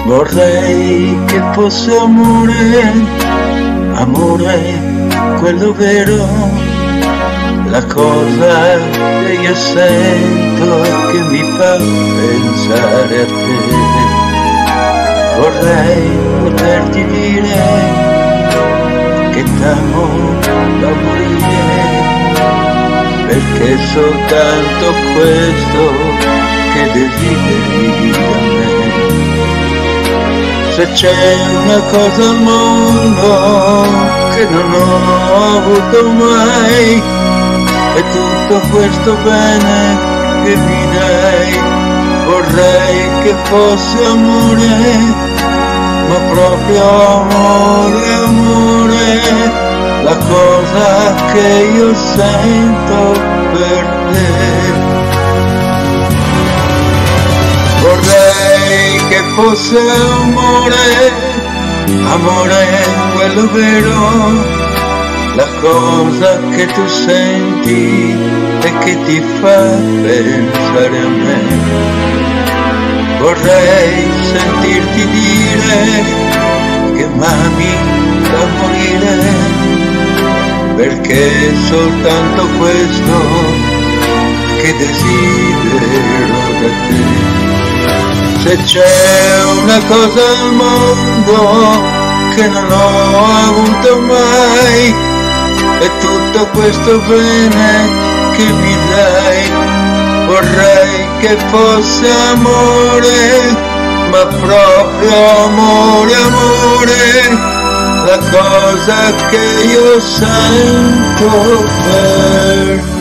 Vorrei che fosse amore, amore, quello vero, la cosa che io sento e che mi fa pensare a te. Vorrei poterti dire che t'amo da morire, perché è soltanto questo che desideri da me. Se c'è una cosa al mondo che non ho avuto mai, è tutto questo bene che mi dai. Vorrei che fosse amore, ma proprio amore, amore, la cosa che io sento per te. Vorrei che fosse amore, amore, quello vero, la cosa che tu senti e che ti fa pensare a me. Vorrei sentirti dire che m'ami da morire, perché è soltanto questo che desidero da te. Se c'è una cosa al mondo che non ho avuto mai, è tutto questo bene che mi dai. Vorrei che fosse amore, ma proprio amore, amore, la cosa che io sento per